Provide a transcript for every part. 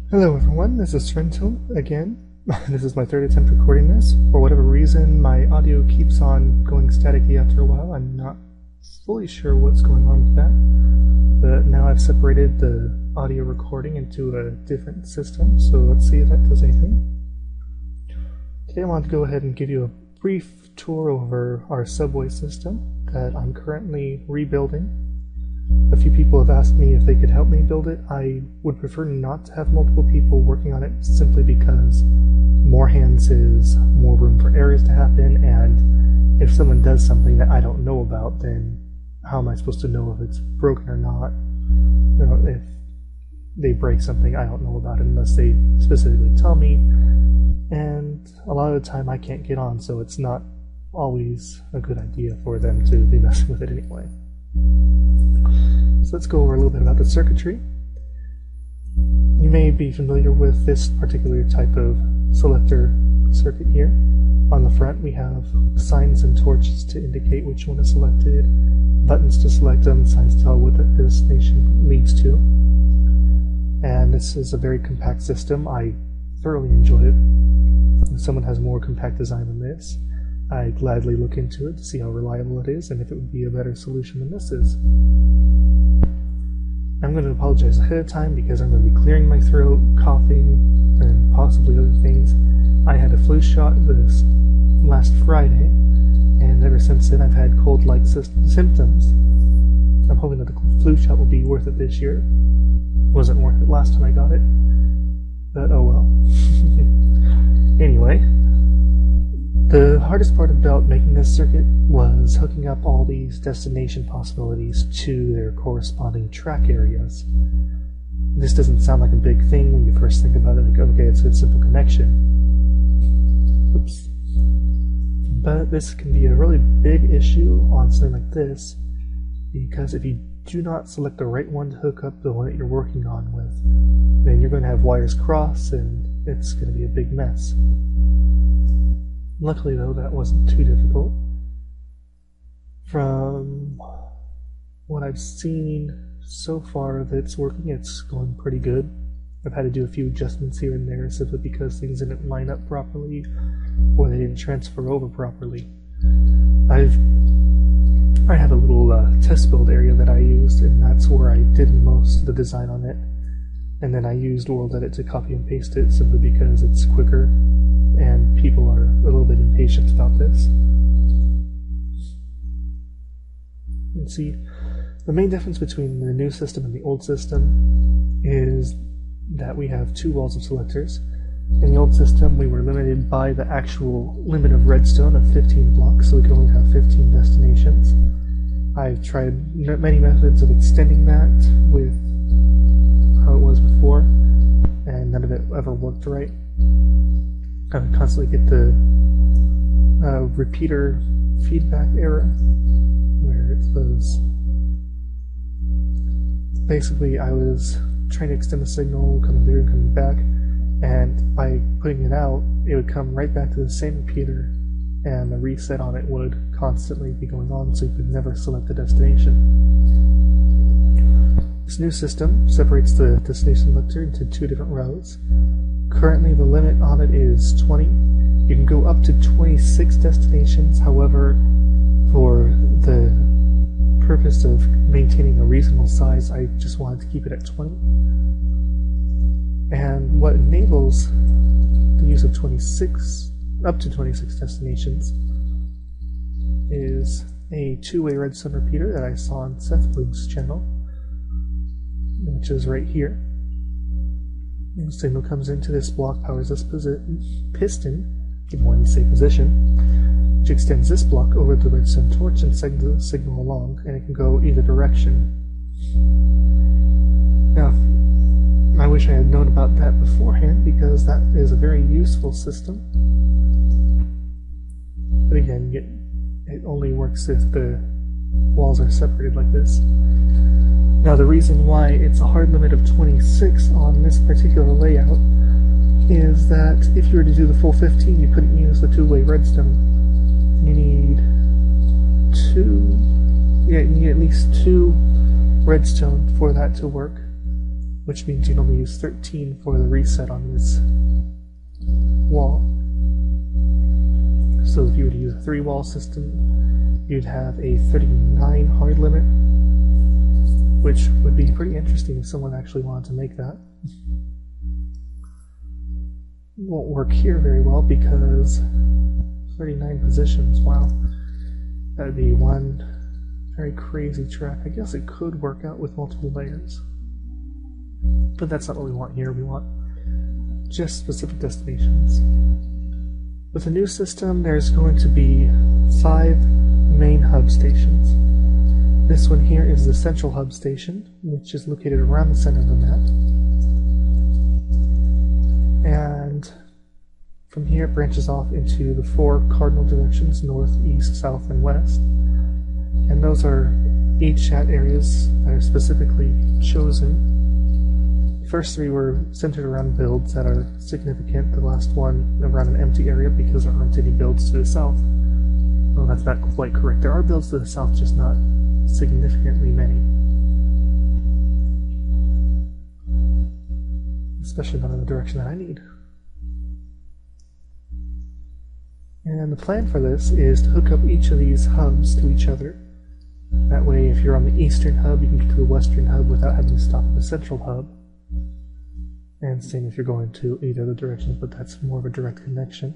Hello everyone, this is Trentil again. This is my third attempt recording this. For whatever reason, my audio keeps on going staticky after a while. I'm not fully sure what's going on with that. But now I've separated the audio recording into a different system, so let's see if that does anything. Today I want to go ahead and give you a brief tour over our subway system that I'm currently rebuilding. A few people have asked me if they could help me build it. I would prefer not to have multiple people working on it simply because more hands is more room for errors to happen, and if someone does something that I don't know about, then how am I supposed to know if it's broken or not? You know, if they break something, I don't know about it unless they specifically tell me, and a lot of the time I can't get on, so it's not always a good idea for them to be messing with it anyway. So let's go over a little bit about the circuitry. You may be familiar with this particular type of selector circuit here. On the front we have signs and torches to indicate which one is selected, buttons to select them, signs to tell what the destination leads to. And this is a very compact system. I thoroughly enjoy it. If someone has a more compact design than this, I'd gladly look into it to see how reliable it is and if it would be a better solution than this is. I'm going to apologize ahead of time because I'm going to be clearing my throat, coughing, and possibly other things. I had a flu shot this last Friday, and ever since then I've had cold-like symptoms. I'm hoping that the flu shot will be worth it this year. Wasn't worth it last time I got it, but oh well. Anyway, the hardest part about making this circuit was hooking up all these destination possibilities to their corresponding track areas. This doesn't sound like a big thing when you first think about it, like, okay, it's a simple connection. Oops. But this can be a really big issue on something like this, because if you do not select the right one to hook up the one that you're working on with, then you're going to have wires cross and it's going to be a big mess. Luckily though, that wasn't too difficult. From what I've seen so far of it's working, it's going pretty good. I've had to do a few adjustments here and there simply because things didn't line up properly or they didn't transfer over properly. I have a little test build area that I used, and that's where I did most of the design on it. And then I used World Edit to copy and paste it simply because it's quicker and people are a little bit impatient about this. And see, the main difference between the new system and the old system is that we have two walls of selectors. In the old system, we were limited by the actual limit of redstone of 15 blocks, so we could only have 15 destinations. I've tried many methods of extending that with how it was before, and none of it ever worked right. I would constantly get the repeater feedback error, where it was basically I was trying to extend the signal, coming through and coming back, and by putting it out, it would come right back to the same repeater, and the reset on it would constantly be going on, so you could never select the destination. This new system separates the destination selector into two different rows. Currently the limit on it is 20. You can go up to 26 destinations, however, for the purpose of maintaining a reasonable size, I just wanted to keep it at 20. And what enables the use of up to 26 destinations is a two-way redstone repeater that I saw on Seth Bloom's channel, which is right here. The signal comes into this block, powers this piston, even when you say position, which extends this block over the redstone torch and sends the signal along, and it can go either direction. Now, I wish I had known about that beforehand, because that is a very useful system. But again, it only works if the walls are separated like this. Now the reason why it's a hard limit of 26 on this particular layout is that if you were to do the full 15, you couldn't use the two-way redstone. You need you need at least 2 redstone for that to work. which means you'd only use 13 for the reset on this wall. So if you were to use a 3-wall system, you'd have a 39 hard limit, which would be pretty interesting if someone actually wanted to make that. Won't work here very well because 39 positions, wow. That would be one very crazy track. I guess it could work out with multiple layers. But that's not what we want here. We want just specific destinations. With the new system, there's going to be 5 main hub stations. This one here is the central hub station, which is located around the center of the map. And from here it branches off into the 4 cardinal directions, north, east, south, and west. And those are each chat areas that are specifically chosen. The first 3 were centered around builds that are significant. The last one around an empty area because there aren't any builds to the south. Well, that's not quite correct. There are builds to the south, just not significantly many. Especially not in the direction that I need. And the plan for this is to hook up each of these hubs to each other. That way, if you're on the eastern hub, you can get to the western hub without having to stop at the central hub. And same if you're going to either of the directions, but that's more of a direct connection.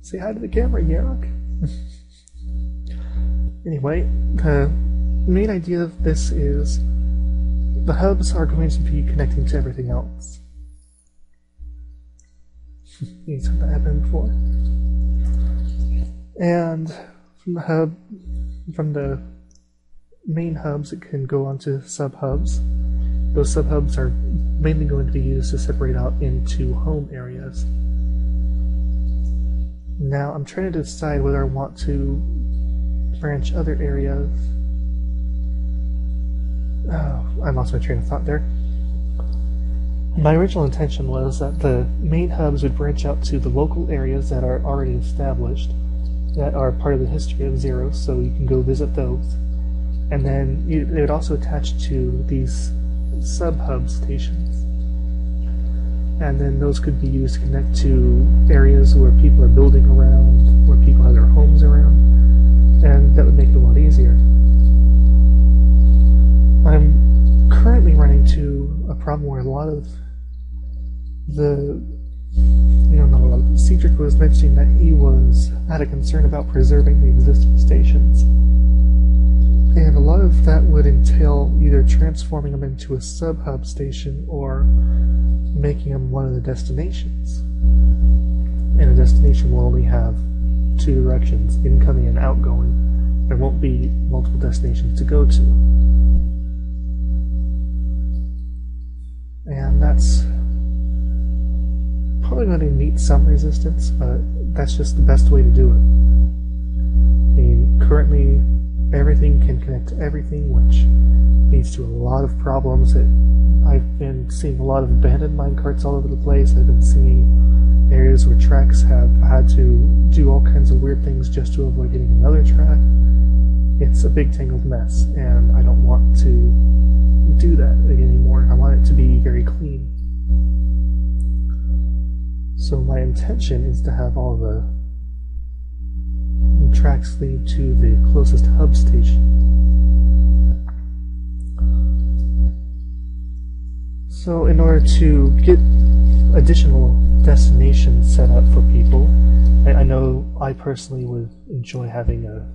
Say hi to the camera, Yarok. Anyway, the main idea of this is the hubs are going to be connecting to everything else. You've had that happen before. And from the main hubs, it can go onto sub-hubs. Those sub-hubs are mainly going to be used to separate out into home areas. Now, I'm trying to decide whether I want to branch other areas. Oh, I lost my train of thought there. My original intention was that the main hubs would branch out to the local areas that are already established, that are part of the history of Zero, so you can go visit those. And then they would also attach to these sub-hub stations. And then those could be used to connect to areas where people are building around, where people have their homes around, and that would make it a lot easier. I'm currently running into a problem where a lot of Cedric was mentioning that he had a concern about preserving the existing stations. And a lot of that would entail either transforming them into a sub-hub station or making them one of the destinations. And a destination will only have 2 directions, incoming and outgoing. There won't be multiple destinations to go to. And that's probably going to meet some resistance, but that's just the best way to do it. I mean, currently everything can connect to everything, which leads to a lot of problems. I've been seeing a lot of abandoned minecarts all over the place. I've been seeing areas where tracks have had to do all kinds of weird things just to avoid getting another track. It's a big tangled mess, and I don't want to do that anymore. I want it to be very clean. So my intention is to have all the tracks lead to the closest hub station. So in order to get additional destinations set up for people, I know I personally would enjoy having a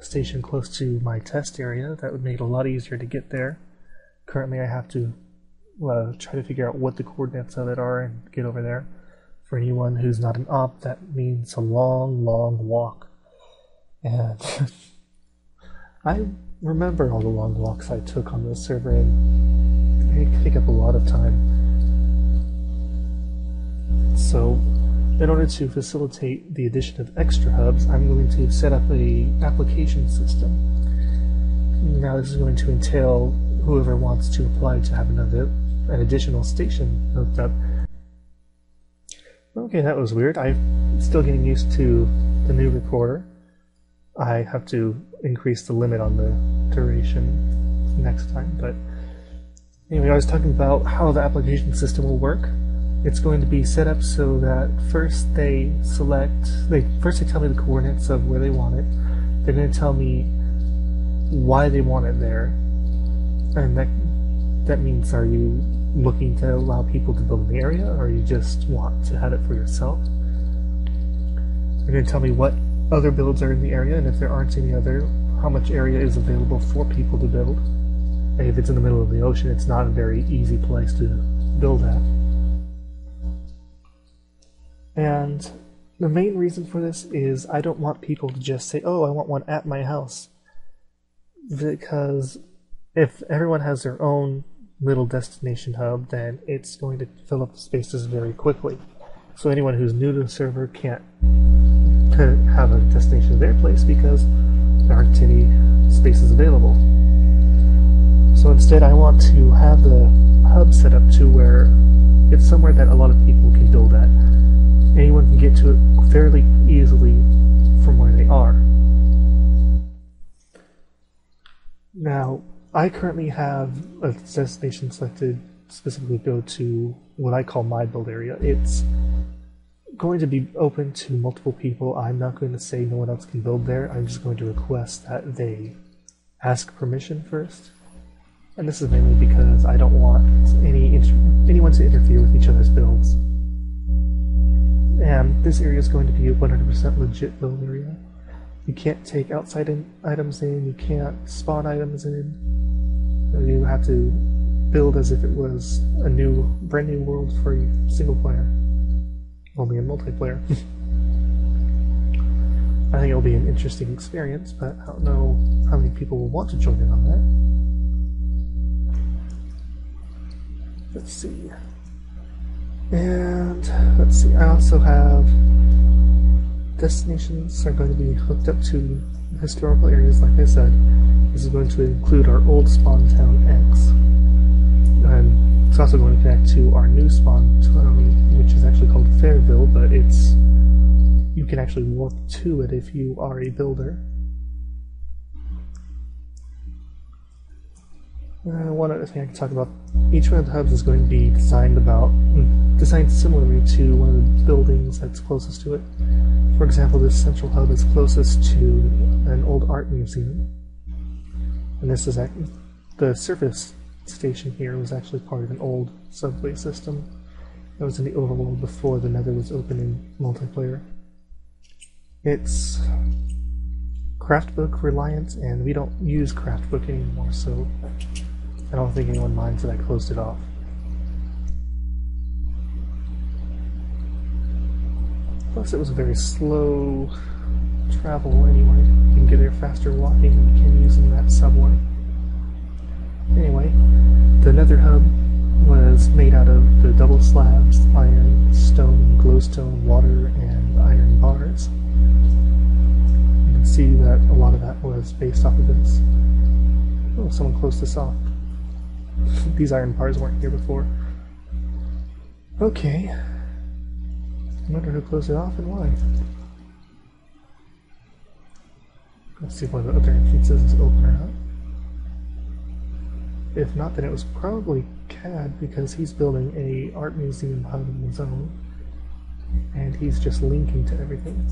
station close to my test area. That would make it a lot easier to get there. Currently I have to try to figure out what the coordinates of it are and get over there. For anyone who's not an op, that means a long, long walk. And I remember all the long walks I took on this server, and they take up a lot of time. So, in order to facilitate the addition of extra hubs, I'm going to set up an application system. Now this is going to entail whoever wants to apply to have an additional station hooked up Okay, that was weird. I'm still getting used to the new recorder. I have to increase the limit on the duration next time, but anyway, I was talking about how the application system will work. It's going to be set up so that first they tell me the coordinates of where they want it. They're going to tell me why they want it there, and that means, are you looking to allow people to build in the area, or you just want to have it for yourself? They're going to tell me what other builds are in the area, and if there aren't any other, how much area is available for people to build. And if it's in the middle of the ocean, it's not a very easy place to build at. And the main reason for this is I don't want people to just say, oh, I want one at my house. Because if everyone has their own little destination hub, then it's going to fill up the spaces very quickly. So anyone who's new to the server can't have a destination of their place because there aren't any spaces available. So instead I want to have the hub set up to where it's somewhere that a lot of people can build at. Anyone can get to it fairly easily from where they are. Now, I currently have a destination selected specifically to go to what I call my build area. It's going to be open to multiple people. I'm not going to say no one else can build there. I'm just going to request that they ask permission first. And this is mainly because I don't want anyone to interfere with each other's builds. And this area is going to be a 100% legit build area. You can't take outside items in, you can't spawn items in. You have to build as if it was a brand new world for a single player. Only in multiplayer. I think it'll be an interesting experience, but I don't know how many people will want to join in on that. Let's see. And let's see, I also have destinations are going to be hooked up to historical areas, like I said. This is going to include our old spawn town X. And it's also going to connect to our new spawn town, which is actually called Fairville, but you can actually warp to it if you are a builder. One other thing I can talk about, each one of the hubs is going to be designed similarly to one of the buildings that's closest to it. For example, this central hub is closest to an old art museum. And this is the surface station here was actually part of an old subway system that was in the overworld before the nether was open in multiplayer. It's craftbook reliant, and we don't use craftbook anymore, so I don't think anyone minds that I closed it off. Plus it was a very slow travel anyway. You can get there faster walking than you can using that subway. Anyway, the nether hub was made out of the double slabs, iron, stone, glowstone, water, and iron bars. You can see that a lot of that was based off of this. Oh, someone closed this off. These iron bars weren't here before. Okay. I wonder who closed it off and why. Let's see if one of the other entrances is open or not. If not, then it was probably CAD, because he's building a art museum hub of his own, and he's just linking to everything.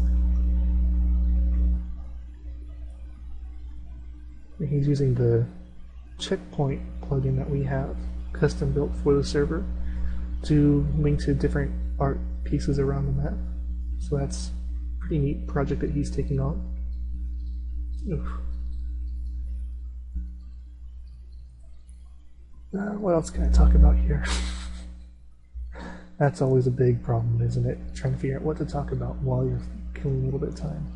And he's using the checkpoint plugin that we have, custom built for the server, to link to different art pieces around the map. So that's a pretty neat project that he's taking on. Oof. What else can I talk about here? That's always a big problem, isn't it? Trying to figure out what to talk about while you're killing a little bit of time.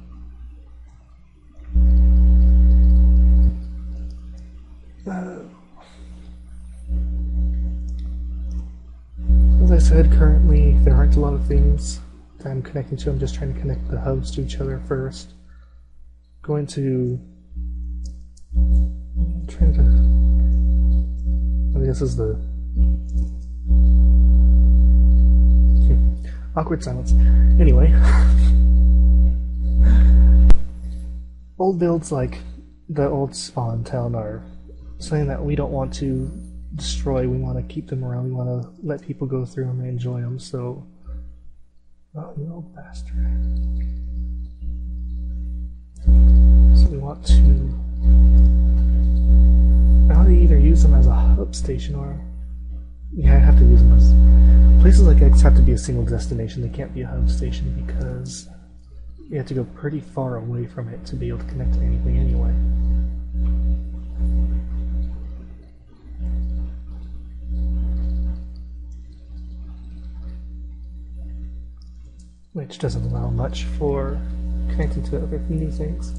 As I said, currently there aren't a lot of things that I'm connecting to. I'm just trying to connect the hubs to each other first. Going to this is the Awkward silence. Anyway. Old builds like the old spawn town are something that we don't want to destroy. We want to keep them around. We want to let people go through them and enjoy them. So, oh, you old bastard. So we want to either use them as a hub station or I have to use them as places like X have to be a single destination. They can't be a hub station because you have to go pretty far away from it to be able to connect to anything anyway. Which doesn't allow much for connecting to other new things.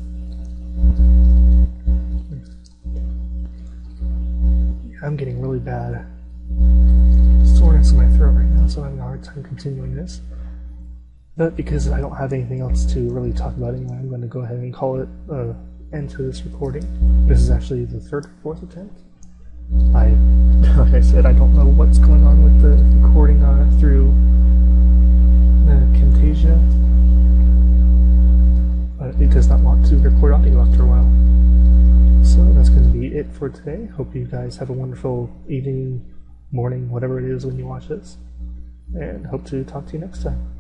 Yeah, I'm getting really bad soreness in my throat right now, so I'm having a hard time continuing this. But because I don't have anything else to really talk about anyway, I'm going to go ahead and call it an end to this recording. This is actually the third or fourth attempt. Like I said, I don't know what's going on with the recording through the Camtasia, but it does not want to record audio after a while. So that's going to be it for today. Hope you guys have a wonderful evening, morning, whatever it is when you watch this, and hope to talk to you next time.